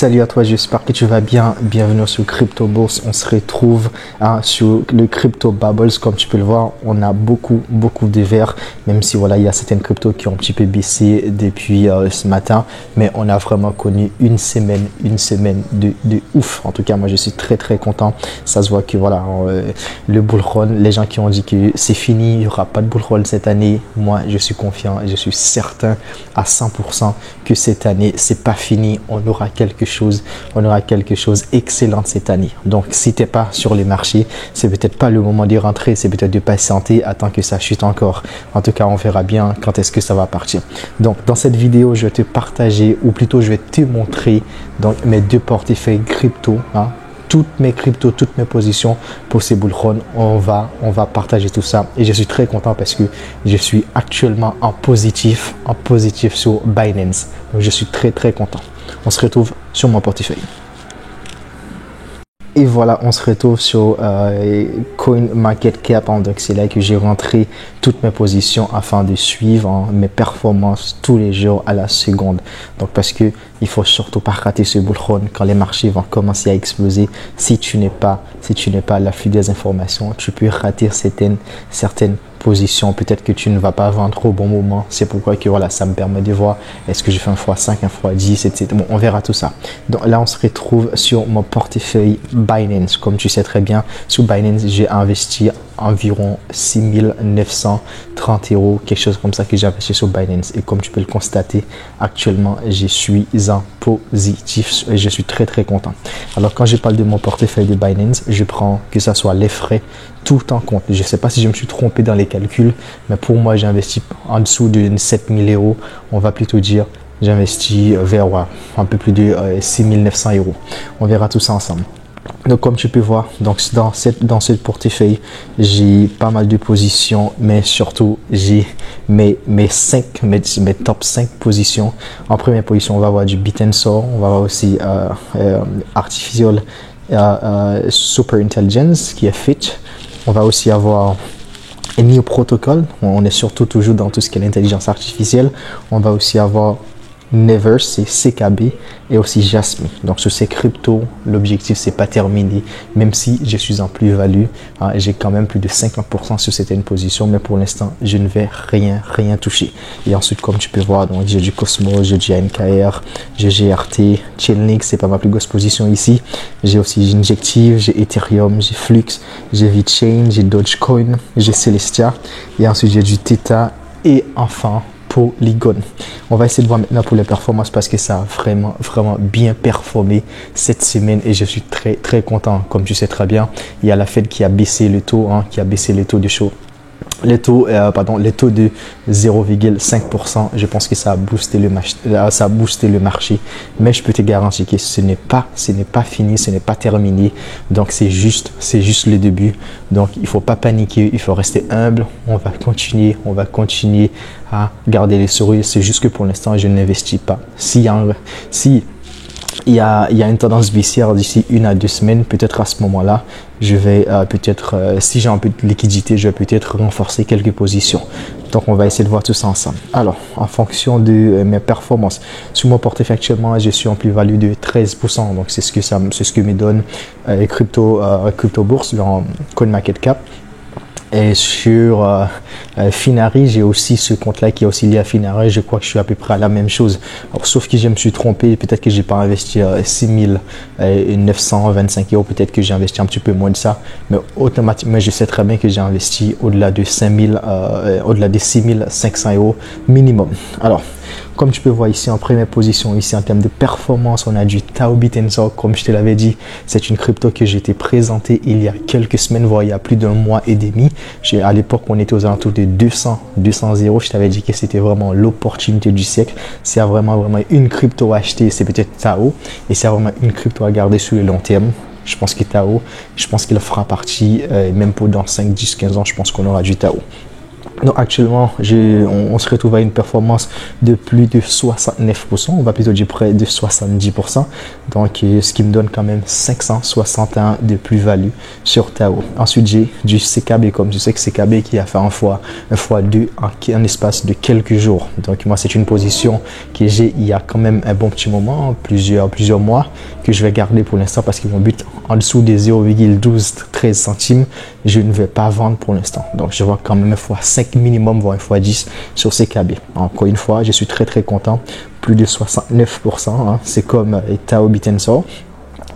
Salut à toi, j'espère que tu vas bien. Bienvenue sur Crypto Bourse. On se retrouve sur le Crypto Bubbles. Comme tu peux le voir, on a beaucoup de verts, même si voilà, il y a certaines cryptos qui ont un petit peu baissé depuis ce matin, mais on a vraiment connu une semaine de ouf. En tout cas, moi je suis très content. Ça se voit que voilà, le bull run, les gens qui ont dit que c'est fini, il n'y aura pas de bull run cette année, moi je suis confiant et je suis certain à 100% que cette année c'est pas fini. On aura quelque chose excellent cette année. Donc si t'es pas sur les marchés, c'est peut-être pas le moment d'y rentrer, c'est peut-être de patienter, attendre que ça chute encore. En tout cas, on verra bien quand est-ce que ça va partir. Donc dans cette vidéo, je vais te partager, ou plutôt je vais te montrer donc mes deux portefeuilles crypto, toutes mes cryptos, toutes mes positions pour ces bull run. On va partager tout ça et je suis très content parce que je suis actuellement en positif sur Binance. Donc je suis très content. On se retrouve sur mon portefeuille. Et voilà, on se retrouve sur CoinMarketCap. Donc c'est là que j'ai rentré toutes mes positions afin de suivre mes performances tous les jours à la seconde. Donc parce que il faut surtout pas rater ce bull run quand les marchés vont commencer à exploser. Si tu n'es pas à l'affût des informations, tu peux rater certaines position, peut-être que tu ne vas pas vendre au bon moment. C'est pourquoi que voilà, ça me permet de voir est-ce que je fais un x5, un x10, etc. Bon, on verra tout ça. Donc là, on se retrouve sur mon portefeuille Binance. Comme tu sais très bien, sur Binance, j'ai investi environ 6930 €, quelque chose comme ça que j'ai investi sur Binance. Et comme tu peux le constater, actuellement, je suis en positif et je suis très content. Alors, quand je parle de mon portefeuille de Binance, je prends que ce soit les frais tout en compte. Je ne sais pas si je me suis trompé dans les calculs, mais pour moi, j'ai investi en dessous de 7000 €. On va plutôt dire, j'ai investi vers un peu plus de 6900 €. On verra tout ça ensemble. Donc comme tu peux voir, donc dans ce portefeuille, j'ai pas mal de positions, mais surtout j'ai mes top 5 positions. En première position, on va avoir du Bit&Sword, on va avoir aussi Artificial Super Intelligence qui est FIT. On va aussi avoir Neo Protocol, on est surtout toujours dans tout ce qui est l'intelligence artificielle. On va aussi avoir Never, c'est CKB, et aussi Jasmine. Donc sur ces cryptos, l'objectif c'est pas terminé, même si je suis en plus-value, j'ai quand même plus de 50% sur certaines positions, mais pour l'instant je ne vais rien toucher. Et ensuite, comme tu peux voir, donc j'ai du Cosmos, j'ai du ANKR, j'ai GRT, Chainlink, c'est pas ma plus grosse position ici. J'ai aussi Injective, j'ai Ethereum, j'ai Flux, j'ai VeChain, j'ai Dogecoin, j'ai Celestia, et ensuite j'ai du Theta, et enfin Polygon. On va essayer de voir maintenant pour les performances parce que ça a vraiment bien performé cette semaine et je suis très content. Comme tu sais très bien, il y a la Fed qui a baissé le taux, de chaud. Les taux de 0,5%, je pense que ça a boosté le marché, mais je peux te garantir que ce n'est pas fini, ce n'est pas terminé. Donc c'est juste le début. Donc il faut pas paniquer, il faut rester humble. On va continuer à garder les sourires. C'est juste que pour l'instant, je n'investis pas. Si il y a une tendance baissière d'ici 1 à 2 semaines, peut-être à ce moment-là, je vais si j'ai un peu de liquidité, je vais peut-être renforcer quelques positions. Donc, on va essayer de voir tout ça ensemble. Alors, en fonction de mes performances, sur mon portefeuille actuellement, je suis en plus-value de 13%. Donc, c'est ce que me donne Crypto Bourse dans CoinMarketCap. Et sur Finari, j'ai aussi ce compte-là qui est aussi lié à Finari. Je crois que je suis à peu près à la même chose. Alors, sauf que je me suis trompé. Peut-être que j'ai pas investi 6925 €. Peut-être que j'ai investi un petit peu moins de ça. Mais automatiquement, je sais très bien que j'ai investi au-delà de 6500 € minimum. Alors, comme tu peux voir ici en première position, ici en termes de performance, on a du Tao Bit&Sword. Comme je te l'avais dit, c'est une crypto que j'ai été présentée il y a quelques semaines, voire il y a plus d'un mois et demi. À l'époque, on était aux alentours de 200 €. Je t'avais dit que c'était vraiment l'opportunité du siècle. S'il y a vraiment une crypto à acheter, c'est peut-être Tao. Et s'il y a vraiment une crypto à garder sur le long terme, je pense que Tao, je pense qu'il fera partie, même pour dans 5, 10, 15 ans, je pense qu'on aura du Tao. Donc actuellement, on se retrouve à une performance de plus de 69%, on va plutôt dire près de 70%. Donc ce qui me donne quand même 561 de plus-value sur Tao. Ensuite, j'ai du CKB, comme je sais que CKB qui a fait un fois 2 en espace de quelques jours. Donc moi, c'est une position que j'ai il y a quand même un bon petit moment, plusieurs mois, que je vais garder pour l'instant parce que mon but en dessous des 0,1213 centimes, je ne vais pas vendre pour l'instant. Donc je vois quand même x5 minimum, voire x10 sur CKB. Encore une fois, je suis très content. Plus de 69%, hein. C'est comme Tao Bitensor.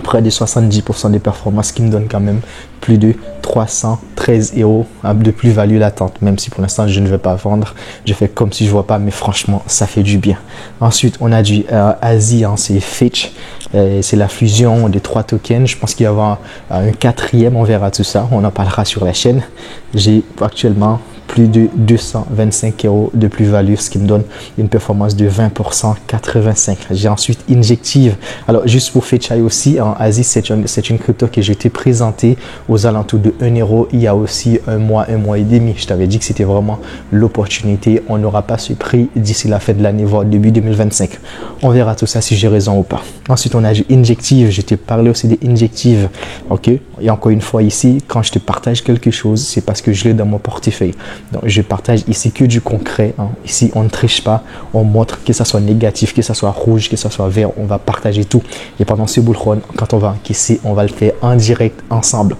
Près de 70% des performances qui me donnent quand même plus de 313 € de plus-value latente. Même si pour l'instant je ne vais pas vendre, je fais comme si je vois pas, mais franchement ça fait du bien. Ensuite on a du Asie, hein, c'est Fitch, c'est la fusion des 3 tokens. Je pense qu'il y aura un quatrième, on verra tout ça, on en parlera sur la chaîne. J'ai actuellement plus de 225 € de plus-value, ce qui me donne une performance de 20%, 85. J'ai ensuite Injective. Alors, juste pour Fetchai aussi, en Asie, c'est une crypto que j'ai été présentée aux alentours de 1 € il y a aussi un mois et demi. Je t'avais dit que c'était vraiment l'opportunité. On n'aura pas ce prix d'ici la fin de l'année, voire début 2025. On verra tout ça si j'ai raison ou pas. Ensuite, on a Injective. Je t'ai parlé aussi des Injective. OK? Et encore une fois ici, quand je te partage quelque chose, c'est parce que je l'ai dans mon portefeuille. Donc, je partage ici que du concret, hein. Ici, on ne triche pas. On montre que ça soit négatif, que ça soit rouge, que ça soit vert. On va partager tout. Et pendant ce bull run, quand on va encaisser, on va le faire en direct ensemble.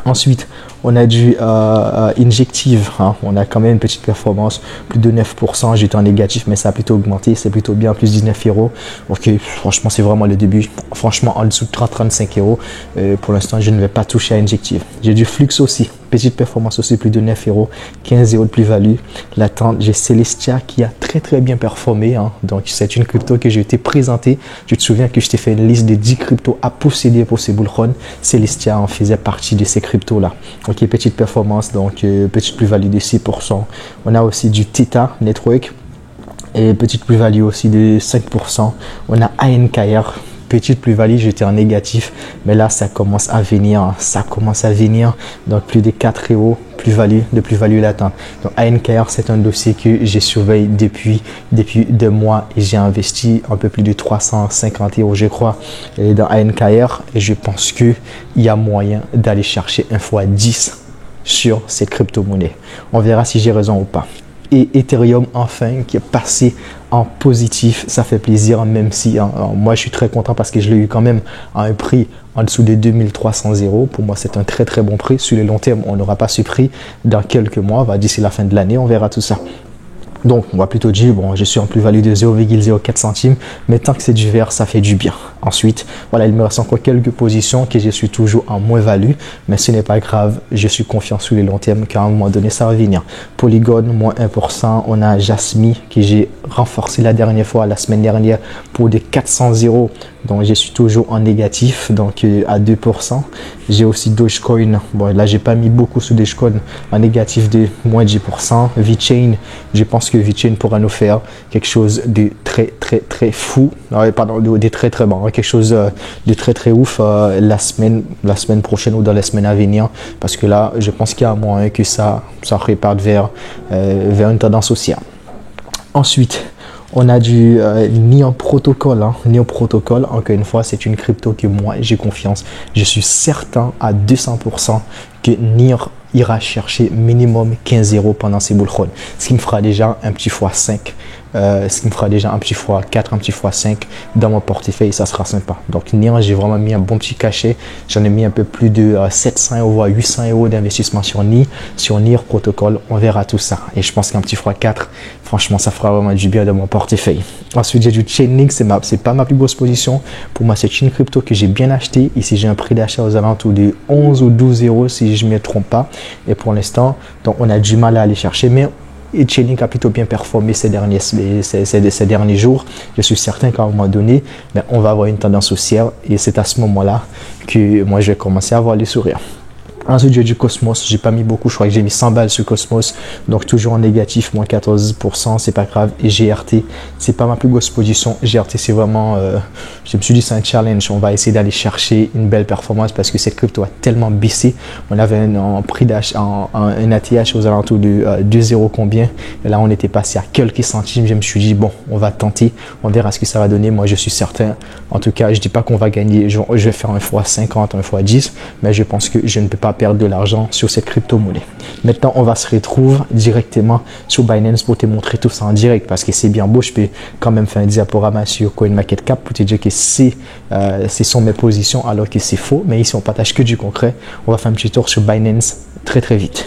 Ensuite, on a du Injective, hein. On a quand même une petite performance, plus de 9%. J'étais en négatif, mais ça a plutôt augmenté. C'est plutôt bien, plus 19 €. Ok, franchement, c'est vraiment le début. Franchement, en dessous de 35 €. Pour l'instant, je ne vais pas toucher à Injective. J'ai du Flux aussi. Petite performance aussi, plus de 9 €, 15 € de plus-value. L'attente, j'ai Celestia qui a très bien performé, hein. Donc, c'est une crypto que j'ai été présentée. Tu te souviens que je t'ai fait une liste de 10 cryptos à posséder pour ces bull run. Celestia en faisait partie de ces cryptos-là. Ok, petite performance, donc petite plus-value de 6%. On a aussi du Theta Network et petite plus-value aussi de 5%. On a ANKR. Petite plus-value, j'étais en négatif, mais là ça commence à venir, donc plus de 4 € de plus-value latente. Donc ANKR, c'est un dossier que j'ai surveillé depuis 2 mois et j'ai investi un peu plus de 350 € je crois dans ANKR, et je pense qu'il y a moyen d'aller chercher un x10 sur cette crypto-monnaie. On verra si j'ai raison ou pas. Et Ethereum enfin qui est passé en positif, ça fait plaisir, même si moi je suis très content parce que je l'ai eu quand même à un prix en dessous des 2300 €. Pour moi c'est un très bon prix. Sur le long terme, on n'aura pas ce prix dans quelques mois, d'ici la fin de l'année, on verra tout ça. Donc, on va plutôt dire, bon, je suis en plus-value de 0,04 centimes, mais tant que c'est du vert, ça fait du bien. Ensuite, voilà, il me reste encore quelques positions que je suis toujours en moins-value, mais ce n'est pas grave, je suis confiant sur les long terme qu'à un moment donné, ça va venir. Polygon, moins 1%. On a Jasmy, que j'ai renforcé la dernière fois, la semaine dernière, pour des 400 €. Donc, je suis toujours en négatif, donc à 2%. J'ai aussi Dogecoin. Bon, là, j'ai pas mis beaucoup sur Dogecoin, en négatif de moins 10%. VeChain, je pense que VeChain pourra nous faire quelque chose de très fou. Pardon, de très bon. Quelque chose de très ouf la semaine prochaine ou dans les semaines à venir. Parce que là, je pense qu'il y a moyen que ça reparte vers une tendance haussière. Ensuite, on a du Neon Protocol. Neon Protocol, encore une fois, c'est une crypto que moi, j'ai confiance. Je suis certain à 200% que Neon ira chercher minimum 15 € pendant ces bull runs. Ce qui me fera déjà un petit x5. Ce qui me fera déjà un petit x4, un petit x5 dans mon portefeuille, ça sera sympa. Donc Neon, j'ai vraiment mis un bon petit cachet. J'en ai mis un peu plus de 700 € voire 800 € d'investissement sur Neon Protocol. On verra tout ça. Et je pense qu'un petit x4, franchement, ça fera vraiment du bien dans mon portefeuille. Ensuite, j'ai du Chainlink. C'est pas ma plus grosse position. Pour moi, c'est une crypto que j'ai bien acheté. Ici, j'ai un prix d'achat aux alentours de 11 ou 12 € si je ne me trompe pas. Et pour l'instant, donc on a du mal à aller chercher, mais Chainlink a plutôt bien performé ces derniers jours. Je suis certain qu'à un moment donné, on va avoir une tendance haussière et c'est à ce moment-là que moi je vais commencer à avoir les sourires. Ensuite, j'ai du Cosmos. J'ai pas mis beaucoup. Je crois que j'ai mis 100 balles sur Cosmos. Donc, toujours en négatif, moins 14%. C'est pas grave. Et GRT, c'est pas ma plus grosse position. GRT, c'est vraiment, je me suis dit, c'est un challenge. On va essayer d'aller chercher une belle performance parce que cette crypto a tellement baissé. On avait un prix d'achat, un ATH aux alentours de 2,0 combien. Et là, on était passé à quelques centimes. Je me suis dit, bon, on va tenter. On verra ce que ça va donner. Moi, je suis certain. En tout cas, je dis pas qu'on va gagner. Je vais faire un fois 50, un fois 10. Mais je pense que je ne peux pas perdre de l'argent sur cette crypto-monnaie. Maintenant, on va se retrouver directement sur Binance pour te montrer tout ça en direct parce que c'est bien beau. Je peux quand même faire un diaporama sur CoinMarketCap pour te dire que ce sont mes positions alors que c'est faux. Mais ici, on partage que du concret. On va faire un petit tour sur Binance très vite.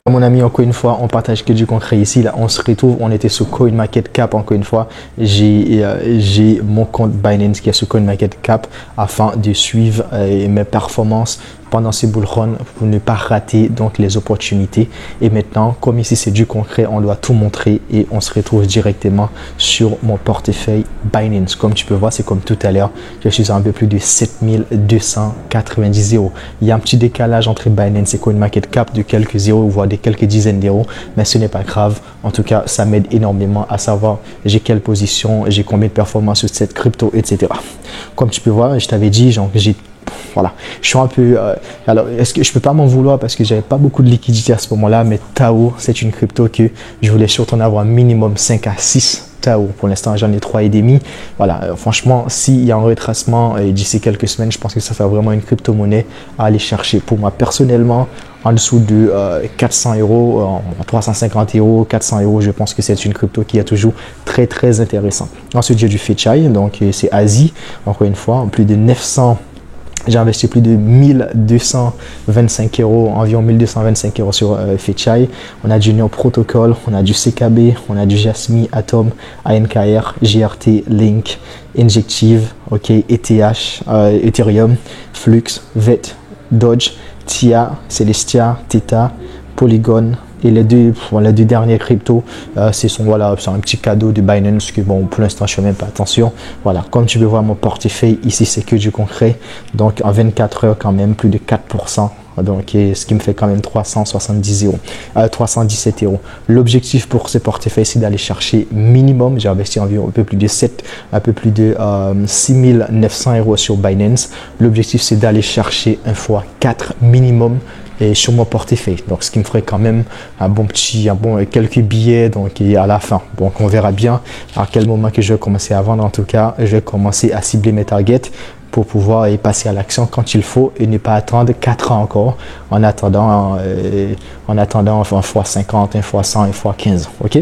Mon ami, encore une fois, on partage que du concret ici. Là, on se retrouve, on était sur CoinMarketCap. Encore une fois, j'ai mon compte Binance qui est sur CoinMarketCap afin de suivre mes performances pendant ces bull run pour ne pas rater donc les opportunités. Et maintenant, comme ici c'est du concret, on doit tout montrer et on se retrouve directement sur mon portefeuille Binance. Comme tu peux voir, c'est comme tout à l'heure, je suis à un peu plus de 7290 euros. Il y a un petit décalage entre Binance et CoinMarketCap de quelques zéros, voire de quelques dizaines d'euros, mais ce n'est pas grave. En tout cas, ça m'aide énormément à savoir j'ai quelle position, j'ai combien de performances sur cette crypto, etc. Comme tu peux voir, je t'avais dit, genre, voilà, je suis un peu alors est-ce que je peux pas m'en vouloir parce que j'avais pas beaucoup de liquidité à ce moment-là, mais Tao, c'est une crypto que je voulais surtout en avoir minimum 5 à 6 Tao. Pour l'instant, j'en ai 3,5. Voilà, franchement, s'il y a un retracement d'ici quelques semaines, je pense que ça fait vraiment une crypto-monnaie à aller chercher. Pour moi, personnellement, en dessous de 400 euros, 350 euros, 400 euros, je pense que c'est une crypto qui est toujours très intéressant. Ensuite, j'ai du Fetchai, donc c'est Asie, encore une fois, plus de 900. J'ai investi plus de 1225 euros, environ 1225 euros sur Fetchai. On a du Neo Protocol, on a du CKB, on a du Jasmy, Atom, ANKR, GRT, Link, Injective, ok, ETH, Ethereum, Flux, VET, Dodge, TIA, Celestia, Theta, Polygon. Et les deux derniers cryptos, c'est un petit cadeau de Binance que bon, pour l'instant, je fais même pas attention. Voilà, comme tu peux voir mon portefeuille, ici, c'est que du concret. Donc, en 24 heures, quand même, plus de 4%. Donc, ce qui me fait quand même 370 euros, 317 euros. L'objectif pour ce portefeuille, c'est d'aller chercher minimum. J'ai investi environ un peu plus de 6900 euros sur Binance. L'objectif, c'est d'aller chercher un fois 4 minimum et sur mon portefeuille. Donc, ce qui me ferait quand même quelques billets donc à la fin. Donc, on verra bien à quel moment que je vais commencer à vendre. En tout cas, je vais commencer à cibler mes targets pour pouvoir y passer à l'action quand il faut et ne pas attendre 4 ans encore en attendant un fois 50, un fois 100, un fois 15. Ok?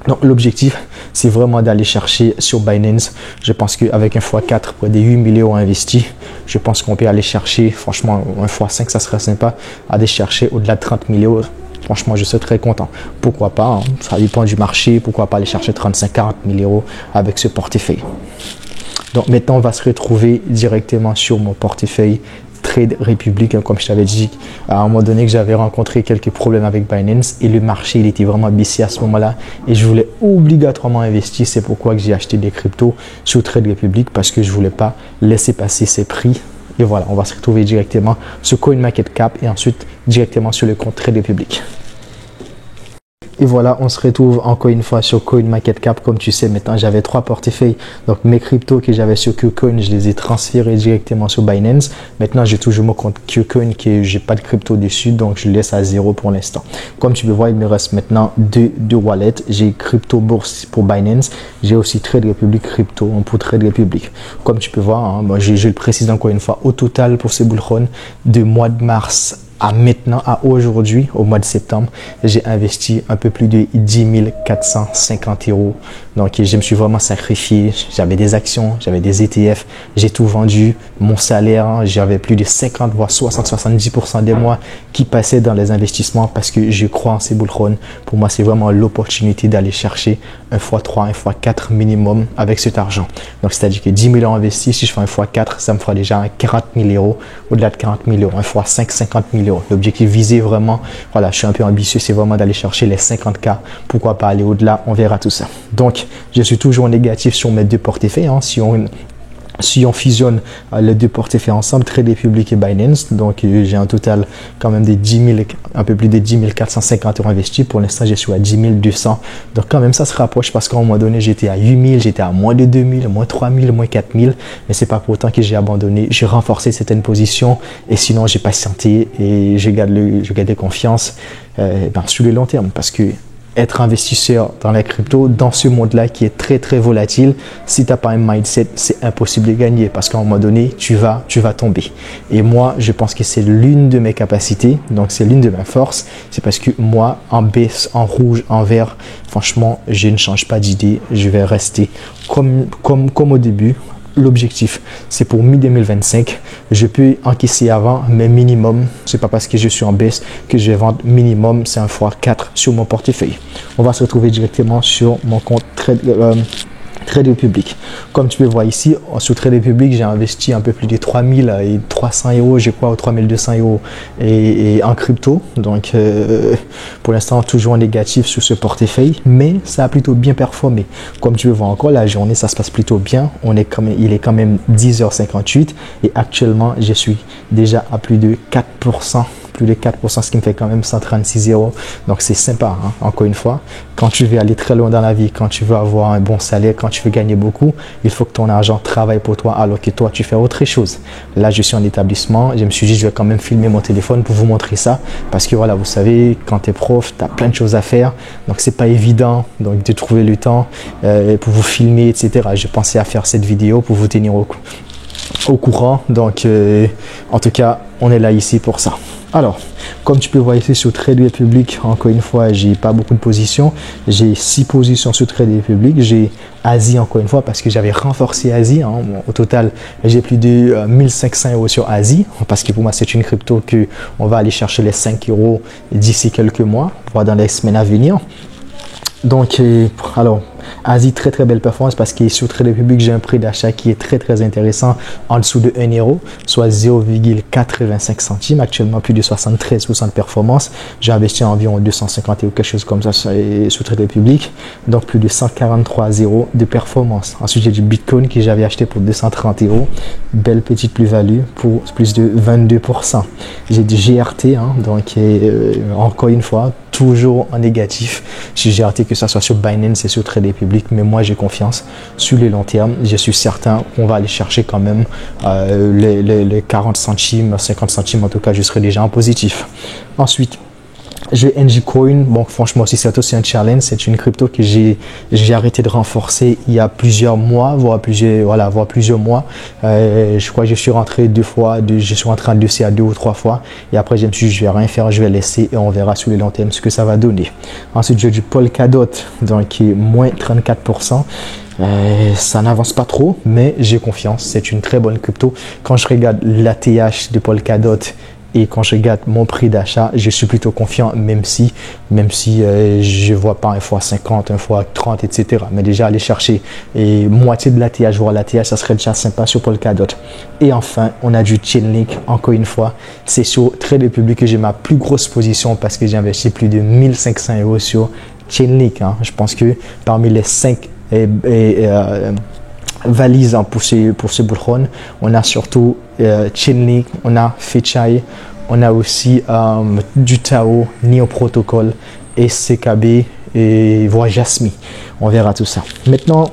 Donc, l'objectif, c'est vraiment d'aller chercher sur Binance. Je pense qu'avec un x4, près des 8 000 euros investis, je pense qu'on peut aller chercher, franchement, un x5, ça serait sympa, aller chercher au-delà de 30 000 euros. Franchement, je serais très content. Pourquoi pas, hein, ça dépend du marché. Pourquoi pas aller chercher 35-40 000 euros avec ce portefeuille. Donc, maintenant, on va se retrouver directement sur mon portefeuille Trade Republic, comme je t'avais dit à un moment donné que j'avais rencontré quelques problèmes avec Binance et le marché il était vraiment baissé à ce moment-là et je voulais obligatoirement investir. C'est pourquoi que j'ai acheté des cryptos sur Trade Republic parce que je voulais pas laisser passer ces prix. Et voilà, on va se retrouver directement sur CoinMarketCap et ensuite directement sur le compte Trade Republic. Et voilà, on se retrouve encore une fois sur CoinMarketCap. Comme tu sais, maintenant, j'avais 3 portefeuilles. Donc, mes cryptos que j'avais sur KuCoin, je les ai transférés directement sur Binance. Maintenant, j'ai toujours mon compte KuCoin que j'ai pas de crypto dessus. Donc, je le laisse à 0 pour l'instant. Comme tu peux voir, il me reste maintenant deux wallets. J'ai Crypto Bourse pour Binance. J'ai aussi Trade Republic Crypto pour Trade Republic. Comme tu peux voir, hein, je le précise encore une fois, au total pour ce bull run de mois de mars à maintenant, à aujourd'hui, au mois de septembre, j'ai investi un peu plus de 10 450 euros. Donc, je me suis vraiment sacrifié. J'avais des actions, j'avais des ETF, j'ai tout vendu. Mon salaire, hein, j'avais plus de 50, voire 60-70% des mois qui passaient dans les investissements parce que je crois en ces bull run. Pour moi, c'est vraiment l'opportunité d'aller chercher un x3, un x4 minimum avec cet argent. Donc, c'est-à-dire que 10 000 euros investis, si je fais un x4, ça me fera déjà 40 000 euros. Au-delà de 40 000 euros, un x5, 50 000 euros. L'objectif visé vraiment, voilà, je suis un peu ambitieux, c'est vraiment d'aller chercher les 50K. Pourquoi pas aller au-delà, on verra tout ça. Donc, je suis toujours négatif sur mes deux portefeuilles. Hein. Si on fusionne les deux portefeuilles ensemble, Trade Republic et Binance, donc j'ai un total quand même de 10 000, un peu plus de 10 450 euros investis. Pour l'instant, je suis à 10 200. Donc quand même, ça se rapproche parce qu'à un moment donné, j'étais à 8 000, j'étais à moins de 2 000, moins 3 000, moins 4 000. Mais c'est pas pour autant que j'ai abandonné. J'ai renforcé certaines positions et sinon, j'ai patienté et j'ai gardé confiance sur le long terme parce que être investisseur dans la crypto, dans ce monde-là qui est très très volatile, si tu n'as pas un mindset, c'est impossible de gagner parce qu'à un moment donné, tu vas tomber. Et moi, je pense que c'est l'une de mes capacités, donc c'est l'une de mes forces. C'est parce que moi, en baisse, en rouge, en vert, franchement, je ne change pas d'idée. Je vais rester comme au début. L'objectif, c'est pour mi-2025. Je peux encaisser avant, mais minimum, c'est pas parce que je suis en baisse que je vais vendre minimum, c'est un x4 sur mon portefeuille. On va se retrouver directement sur mon compte Trade Republic. Comme tu peux voir ici, sur Trade Republic, j'ai investi un peu plus de 3300 euros, je crois, ou 3200 euros et en crypto. Donc, pour l'instant, toujours négatif sur ce portefeuille, mais ça a plutôt bien performé. Comme tu peux voir encore, la journée, ça se passe plutôt bien. Il est quand même 10h58 et actuellement, je suis déjà à plus de 4%. Plus de 4%, ce qui me fait quand même 136 euros. Donc, c'est sympa, hein? Encore une fois. Quand tu veux aller très loin dans la vie, quand tu veux avoir un bon salaire, quand tu veux gagner beaucoup, il faut que ton argent travaille pour toi alors que toi, tu fais autre chose. Là, je suis en établissement. Je me suis dit, je vais quand même filmer mon téléphone pour vous montrer ça. Parce que voilà, vous savez, quand tu es prof, tu as plein de choses à faire. Donc, c'est pas évident donc, de trouver le temps pour vous filmer, etc. Je pensais à faire cette vidéo pour vous tenir au courant. Donc, en tout cas, on est là ici pour ça. Alors, comme tu peux voir ici sur Trade Republic, encore une fois, j'ai pas beaucoup de positions. J'ai 6 positions sur Trade Republic. J'ai Asie encore une fois parce que j'avais renforcé Asie. Hein. Au total, j'ai plus de 1500 euros sur Asie parce que pour moi, c'est une crypto que on va aller chercher les 5 euros d'ici quelques mois, voire dans les semaines à venir. Donc, alors, Asie, très très belle performance parce que sur Trade Republic, j'ai un prix d'achat qui est très très intéressant en dessous de 1 euro, soit 0,85 centimes. Actuellement, plus de 73% de performance. J'ai investi environ 250 euros, quelque chose comme ça sur Trade Republic. Donc, plus de 143 euros de performance. Ensuite, j'ai du Bitcoin que j'avais acheté pour 230 euros. Belle petite plus-value pour plus de 22%. J'ai du GRT, hein, donc encore une fois, toujours en négatif. J'ai GRT que ce soit sur Binance et sur Trade Republic, mais moi j'ai confiance sur le long terme. Je suis certain qu'on va aller chercher quand même les 40 centimes, 50 centimes en tout cas, je serai déjà en positif. Ensuite, j'ai NGCoin. Bon, franchement, aussi, c'est aussi un challenge. C'est une crypto que j'ai arrêté de renforcer il y a plusieurs mois, voire plusieurs mois. Je crois que je suis rentré 2 fois, je suis rentré en dossier à 2 ou 3 fois. Et après, je me suis dit, je vais rien faire, je vais laisser et on verra sur le long terme ce que ça va donner. Ensuite, j'ai du Polkadot, donc qui est moins 34%. Ça n'avance pas trop, mais j'ai confiance. C'est une très bonne crypto. Quand je regarde l'ATH de Polkadot, et quand je regarde mon prix d'achat, je suis plutôt confiant, même si je ne vois pas un x50, un x30, etc. Mais déjà, aller chercher moitié de l'ATH, voire l'ATH, ça serait déjà sympa sur Polkadot. Et enfin, on a du Chainlink. Encore une fois, c'est sur Trade Republic que j'ai ma plus grosse position parce que j'ai investi plus de 1500 euros sur Chainlink. Hein. Je pense que parmi les 5 valises pour ce bullrun, on a surtout Chainlink, on a Fetchai, on a aussi du Tao, Neo Protocol, SCKB et voire Jasmy. On verra tout ça. Maintenant,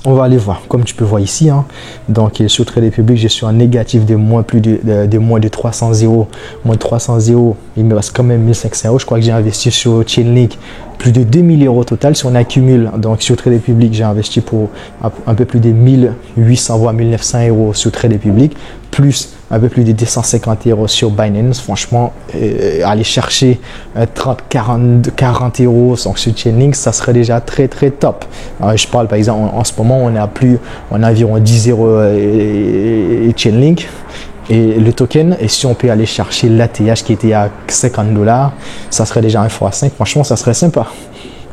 on va aller voir, comme tu peux voir ici, hein. Donc sur Trade Republic, je suis en négatif de moins de 300 euros. Moins de 300 euros, il me reste quand même 1500 euros. Je crois que j'ai investi sur Chainlink plus de 2000 euros total si on accumule. Donc sur Trade Republic, j'ai investi pour un peu plus de 1800 voire 1900 euros sur Trade Republic, plus un peu plus de 250 euros sur Binance. Franchement, aller chercher 40 euros sur Chainlink, ça serait déjà très très top. Alors, je parle par exemple en ce moment, on a environ 10 euros et Chainlink. Et le token, et si on peut aller chercher l'ATH qui était à 50 $, ça serait déjà un x5. Franchement, ça serait sympa.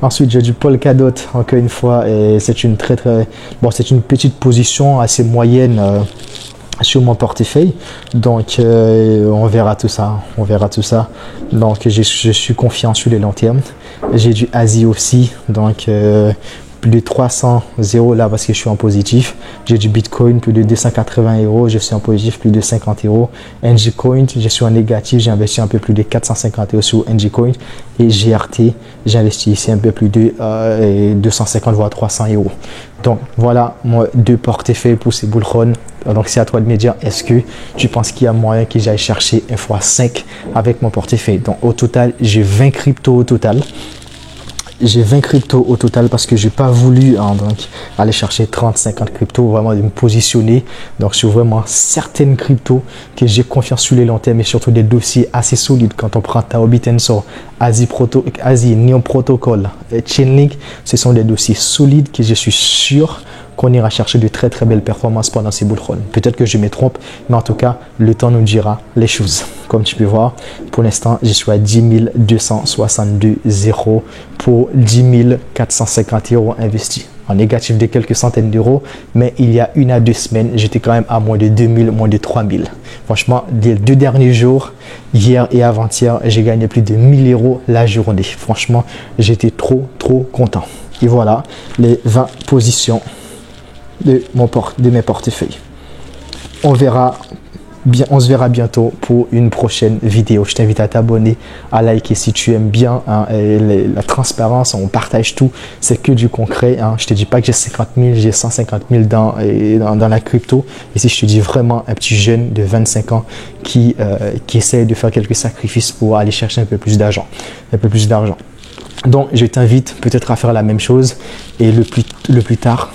Ensuite, j'ai du Polkadot, encore une fois, et c'est une c'est une petite position assez moyenne sur mon portefeuille. Donc, on verra tout ça. Donc, je suis confiant sur les long terme. J'ai du Asie aussi. Donc, plus de 300 euros là parce que je suis en positif. J'ai du Bitcoin, plus de 280 euros, je suis en positif, plus de 50 euros. NG Coin, je suis en négatif, j'ai investi un peu plus de 450 euros sur NG Coin. Et GRT, j'ai investi ici un peu plus de 250 voire 300 euros. Donc voilà moi 2 portefeuilles pour ces bull run. Donc c'est à toi de me dire, est-ce que tu penses qu'il y a moyen que j'aille chercher 1 x 5 avec mon portefeuille. Donc au total, j'ai 20 cryptos au total. J'ai 20 cryptos au total parce que j'ai pas voulu donc, aller chercher 30-50 cryptos, vraiment de me positionner donc sur vraiment certaines cryptos que j'ai confiance sur les long terme et surtout des dossiers assez solides. Quand on prend Tao Bitensor, Asie Neon Protocol, Chainlink, ce sont des dossiers solides que je suis sûr qu'on ira chercher de très très belles performances pendant ces bull runs. Peut-être que je me trompe, mais en tout cas, le temps nous dira les choses. Comme tu peux voir, pour l'instant, je suis à 10 262 euros pour 10 450 euros investis. En négatif de quelques centaines d'euros, mais il y a 1 à 2 semaines, j'étais quand même à moins de 2000, moins de 3000. Franchement, les 2 derniers jours, hier et avant-hier, j'ai gagné plus de 1000 euros la journée. Franchement, j'étais trop content. Et voilà les 20 positions de mes portefeuilles. On se verra bientôt pour une prochaine vidéo. Je t'invite à t'abonner, à liker si tu aimes bien la transparence. On partage tout, c'est que du concret. Je te dis pas que j'ai 50 000, j'ai 150 000 dans la crypto. Ici, je te dis vraiment un petit jeune de 25 ans qui essaie de faire quelques sacrifices pour aller chercher un peu plus d'argent. Donc, je t'invite peut-être à faire la même chose et le plus tard.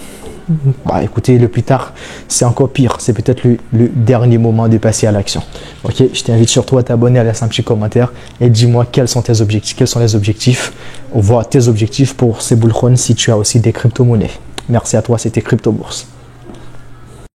Écoutez, le plus tard, c'est encore pire. C'est peut-être le dernier moment de passer à l'action. Ok, je t'invite surtout à t'abonner, à laisser un petit commentaire et dis-moi quels sont tes objectifs, quels sont les objectifs, voire tes objectifs pour ces bull runs si tu as aussi des crypto-monnaies. Merci à toi, c'était Crypto Bourse.